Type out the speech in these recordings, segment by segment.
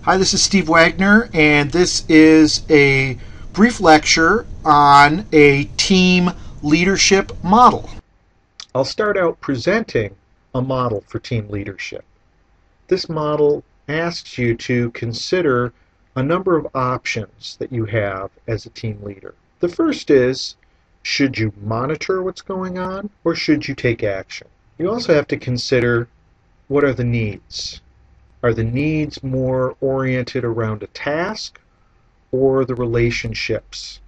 Hi, this is Steve Wagner, and this is a brief lecture on a team leadership model. I'll start out presenting a model for team leadership. This model asks you to consider a number of options that you have as a team leader. The first is, should you monitor what's going on, or should you take action? You also have to consider, what are the needs? Are the needs more oriented around a task or the relationships?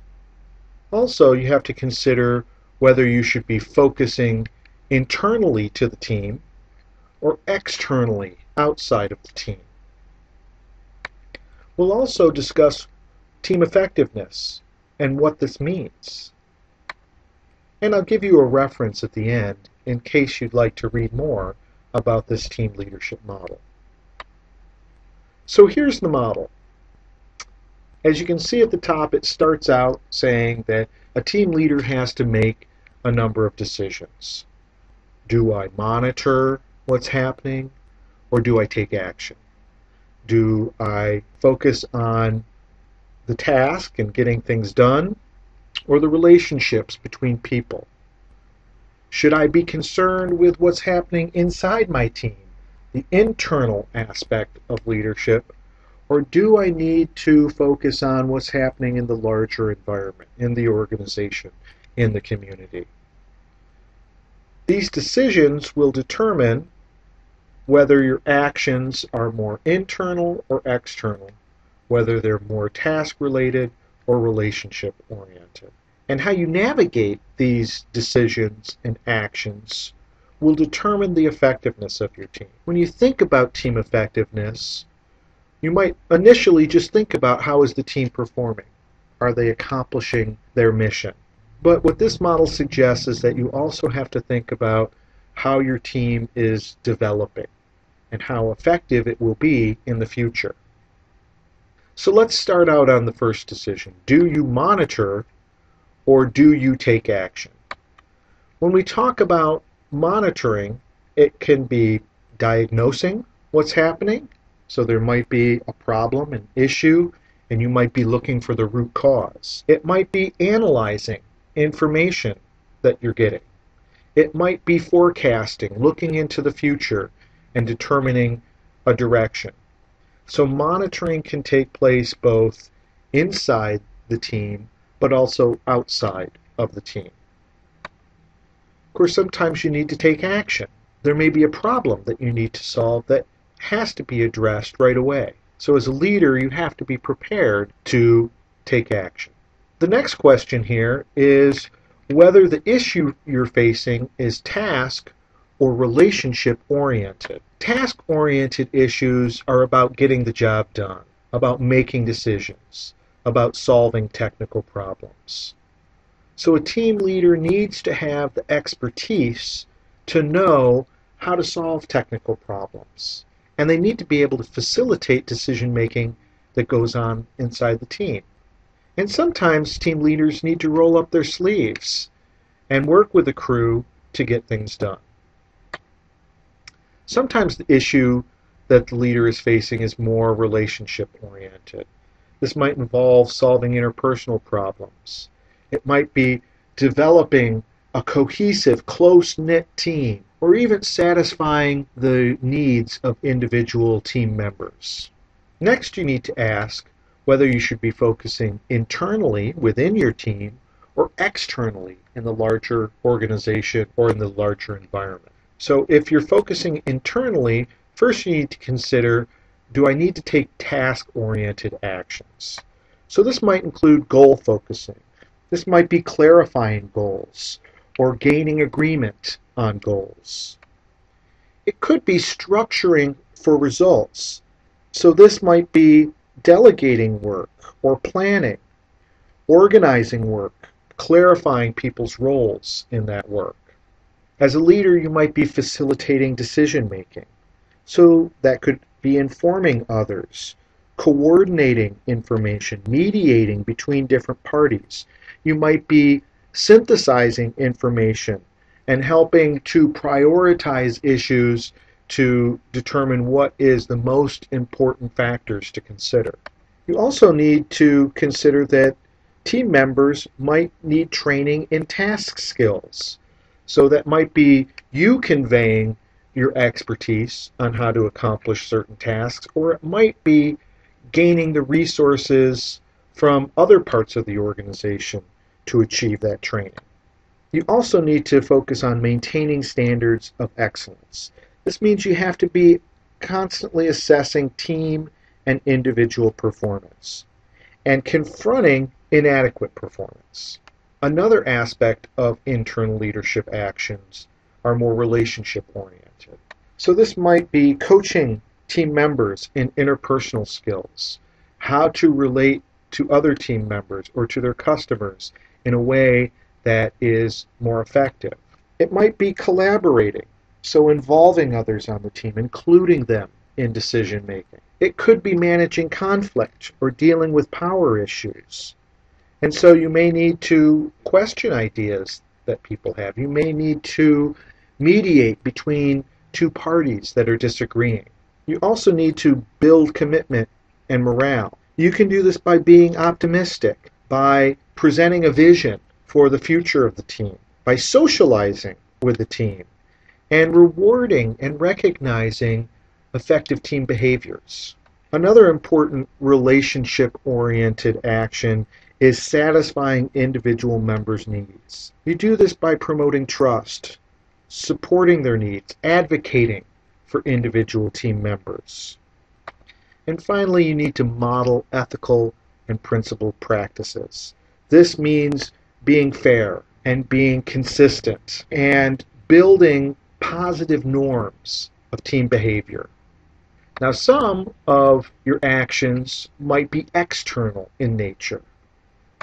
Also, you have to consider whether you should be focusing internally to the team or externally outside of the team. We'll also discuss team effectiveness and what this means. And I'll give you a reference at the end in case you'd like to read more about this team leadership model. So here's the model. As you can see at the top, it starts out saying that a team leader has to make a number of decisions. Do I monitor what's happening, or do I take action? Do I focus on the task and getting things done, or the relationships between people? Should I be concerned with what's happening inside my team, the internal aspect of leadership, or do I need to focus on what's happening in the larger environment, in the organization, in the community? These decisions will determine whether your actions are more internal or external, whether they're more task-related or relationship-oriented. And how you navigate these decisions and actions will determine the effectiveness of your team. When you think about team effectiveness, you might initially just think about, how is the team performing? Are they accomplishing their mission? But what this model suggests is that you also have to think about how your team is developing and how effective it will be in the future. So let's start out on the first decision. Do you monitor or do you take action? When we talk about monitoring, it can be diagnosing what's happening. So there might be a problem, an issue, and you might be looking for the root cause. It might be analyzing information that you're getting. It might be forecasting, looking into the future and determining a direction. So monitoring can take place both inside the team but also outside of the team. Of course, sometimes you need to take action. There may be a problem that you need to solve that has to be addressed right away. So as a leader, you have to be prepared to take action. The next question here is whether the issue you're facing is task or relationship oriented. Task oriented issues are about getting the job done, about making decisions, about solving technical problems. So a team leader needs to have the expertise to know how to solve technical problems. And they need to be able to facilitate decision making that goes on inside the team. And sometimes team leaders need to roll up their sleeves and work with the crew to get things done. Sometimes the issue that the leader is facing is more relationship oriented. This might involve solving interpersonal problems. It might be developing a cohesive, close-knit team, or even satisfying the needs of individual team members. Next, you need to ask whether you should be focusing internally within your team or externally in the larger organization or in the larger environment. So if you're focusing internally, first you need to consider, do I need to take task-oriented actions? So this might include goal focusing. This might be clarifying goals or gaining agreement on goals. It could be structuring for results. So this might be delegating work or planning, organizing work, clarifying people's roles in that work. As a leader, you might be facilitating decision making. So that could be informing others, coordinating information, mediating between different parties. You might be synthesizing information and helping to prioritize issues to determine what is the most important factors to consider. You also need to consider that team members might need training in task skills. So that might be you conveying your expertise on how to accomplish certain tasks, or it might be gaining the resources from other parts of the organization to achieve that training. You also need to focus on maintaining standards of excellence. This means you have to be constantly assessing team and individual performance and confronting inadequate performance. Another aspect of internal leadership actions are more relationship oriented. So this might be coaching team members in interpersonal skills, how to relate to other team members or to their customers in a way that is more effective. It might be collaborating, so involving others on the team, including them in decision making. It could be managing conflict or dealing with power issues. And so you may need to question ideas that people have. You may need to mediate between two parties that are disagreeing. You also need to build commitment and morale. You can do this by being optimistic, by presenting a vision for the future of the team, by socializing with the team, and rewarding and recognizing effective team behaviors. Another important relationship-oriented action is satisfying individual members' needs. You do this by promoting trust, supporting their needs, advocating for individual team members. And finally, you need to model ethical and principled practices. This means being fair and being consistent and building positive norms of team behavior. Now, some of your actions might be external in nature.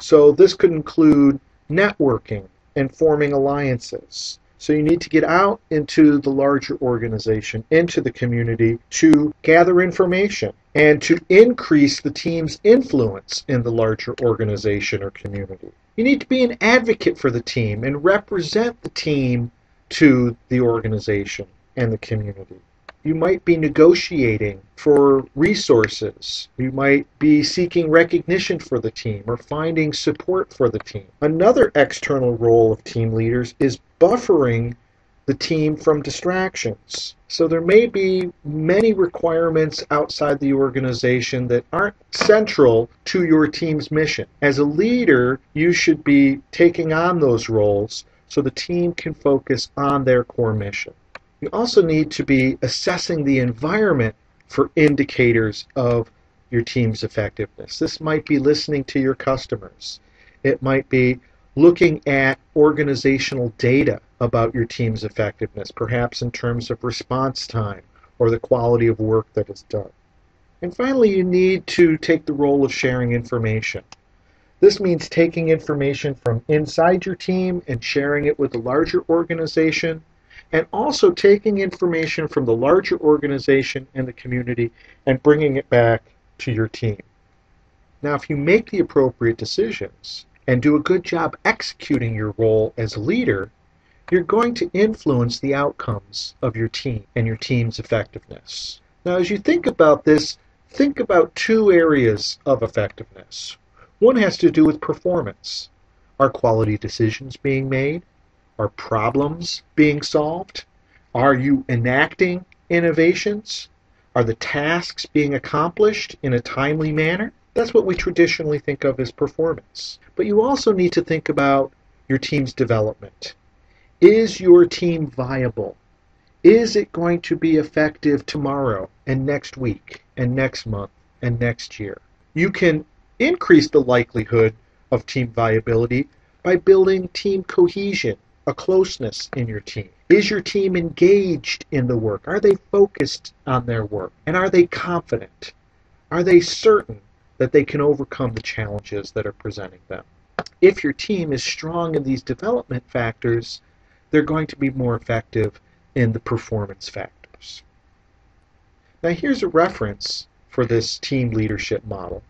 So this could include networking and forming alliances. So you need to get out into the larger organization, into the community, to gather information and to increase the team's influence in the larger organization or community. You need to be an advocate for the team and represent the team to the organization and the community. You might be negotiating for resources. You might be seeking recognition for the team or finding support for the team. Another external role of team leaders is buffering the team from distractions. So there may be many requirements outside the organization that aren't central to your team's mission. As a leader, you should be taking on those roles so the team can focus on their core mission. You also need to be assessing the environment for indicators of your team's effectiveness. This might be listening to your customers. It might be looking at organizational data about your team's effectiveness, perhaps in terms of response time or the quality of work that is done. And finally, you need to take the role of sharing information. This means taking information from inside your team and sharing it with the larger organization, and also taking information from the larger organization and the community and bringing it back to your team. Now, if you make the appropriate decisions and do a good job executing your role as a leader, you're going to influence the outcomes of your team and your team's effectiveness. Now, as you think about this, think about two areas of effectiveness. One has to do with performance. Are quality decisions being made? Are problems being solved? Are you enacting innovations? Are the tasks being accomplished in a timely manner? That's what we traditionally think of as performance. But you also need to think about your team's development. Is your team viable? Is it going to be effective tomorrow and next week and next month and next year? You can increase the likelihood of team viability by building team cohesion, a closeness in your team. Is your team engaged in the work? Are they focused on their work? And are they confident? Are they certain that they can overcome the challenges that are presenting them? If your team is strong in these development factors, they're going to be more effective in the performance factors. Now here's a reference for this team leadership model.